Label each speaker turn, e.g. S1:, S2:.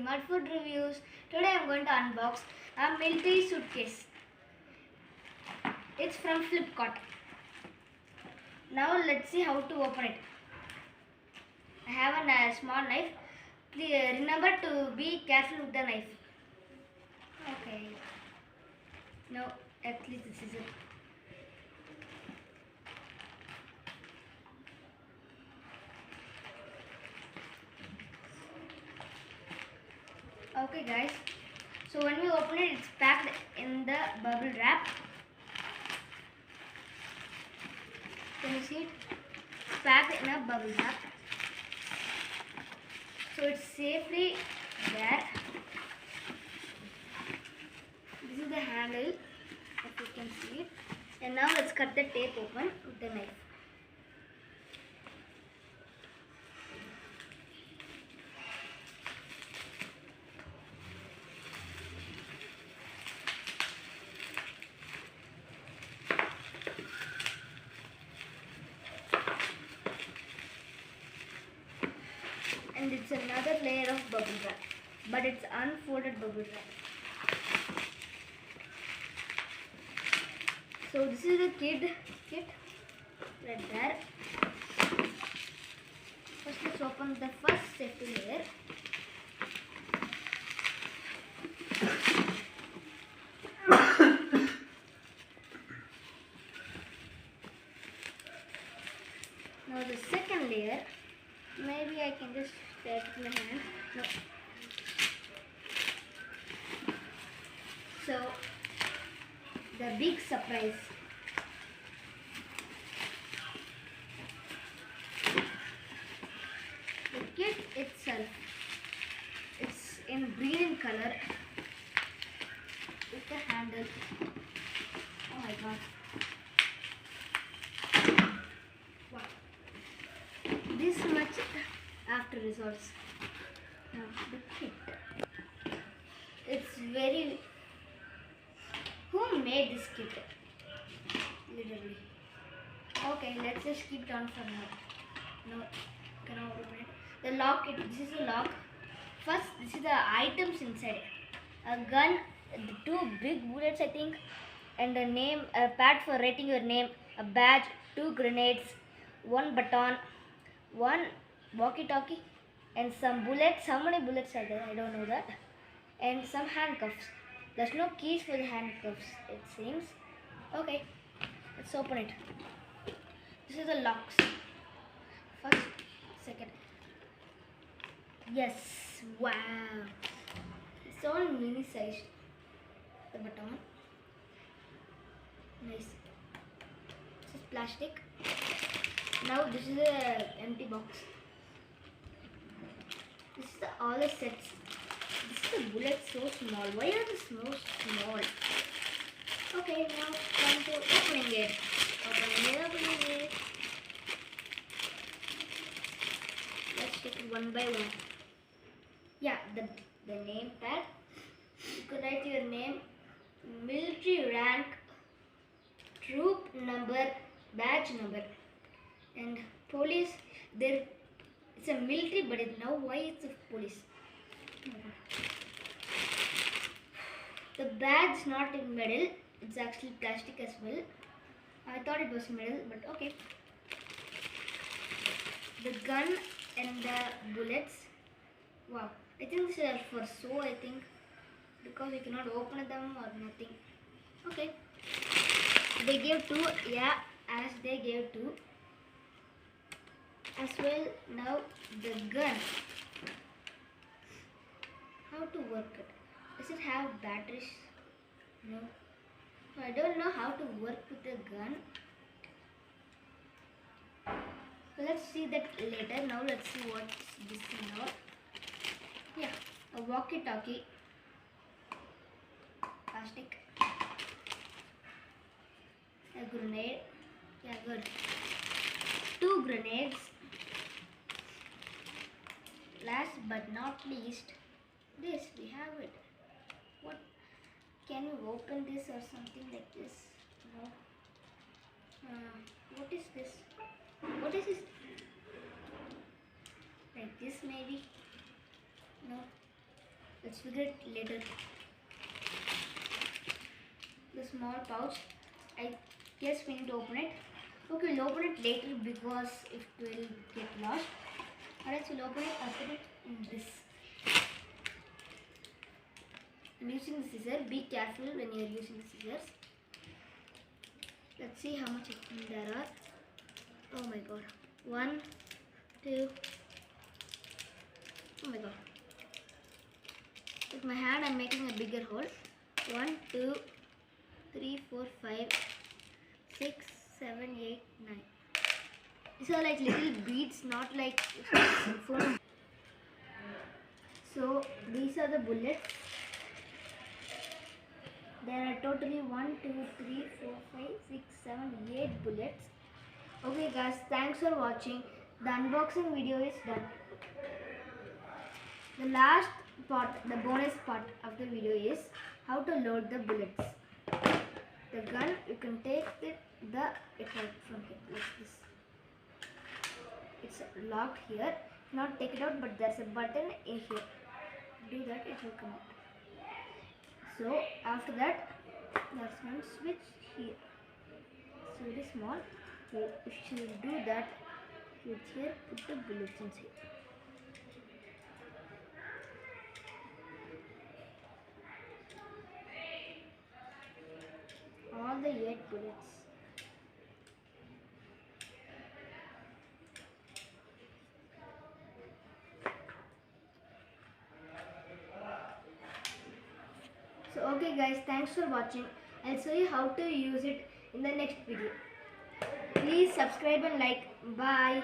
S1: Mud Food Reviews. Today I'm going to unbox a military suitcase. It's from Flipkart. Now let's see how to open it. I have a small knife. Please remember to be careful with the knife. Okay. No, at least this is it. Okay guys, so when we open it, it's packed in the bubble wrap. Can you see it? It's packed in a bubble wrap. So it's safely there. This is the handle, if you can see it. And now let's cut the tape open with the knife. And it's another layer of bubble wrap, but it's unfolded bubble wrap. So this is the kit right there. First let's open the first safety layer. Now the second layer, maybe I can just take it in my hand. No. So the big surprise. The kit itself, it's in green color with the handle. Oh my god. Wow. This much after results. Now the kit. It's very... Who made this kit? Literally. Okay, let's just keep it on for now. No, cannot open it. The lock, this is the lock. First, this is the items inside. A gun, two big bullets I think, and a name, a pad for writing your name, a badge, 2 grenades, 1 baton, 1 walkie-talkie, and some bullets. How many bullets are there? I don't know that. And some handcuffs. There's no keys for the handcuffs, it seems. Okay, let's open it. This is the locks. First, second. Yes, wow. It's all mini sized. The button. Nice. This is plastic. Now this is a empty box. This is all the sets. This is the bullet so small. Why are they so small? Okay, now come to opening it. Opening it. Let's take it one by one. Yeah, the name tag. You could write your name, military rank, troop number, badge number, and police. There, it's a military, but now why it's a police? The badge not in metal. It's actually plastic as well. I thought it was metal, but okay. The gun and the bullets. Wow, I think these are for show, I think, because we cannot open them or nothing. Okay. They gave 2, yeah, as they gave 2. As well, now the gun. How to work it? Does it have batteries? No. So I don't know how to work with the gun. So let's see that later. Now let's see what's this now. Yeah, a walkie-talkie. Plastic. A grenade. Yeah, good. 2 grenades. Last but not least, this, we have it. What? Can you open this or something like this? No. What is this? What is this? Like this maybe? No. Let's figure it later. The small pouch, I guess we need to open it. Okay, we'll open it later because it will get lost. Alright, so we'll open it. I'll put it in this. I'm using the scissors. Be careful when you're using the scissors. Let's see how much there are. Oh my god. 1, 2. Oh my god. With my hand, I'm making a bigger hole. 1, 2, 3, 4, 5, 6, 7, 8, 9. These are like little beads, not like phone. So these are the bullets. There are totally 1, 2, 3, 4, 5, 6, 7, 8 bullets. Okay guys, thanks for watching. The unboxing video is done. The last part, the bonus part of the video is how to load the bullets. The gun, you can take it out from here like this. It's locked here. Not take it out, but there's a button in here. Do that, it will come out. So after that, there's one switch here. It's very small. So if you do that, switch here, put the bullets inside. All the 8 bullets. So okay guys, thanks for watching. I'll show you how to use it in the next video. Please subscribe and like. Bye.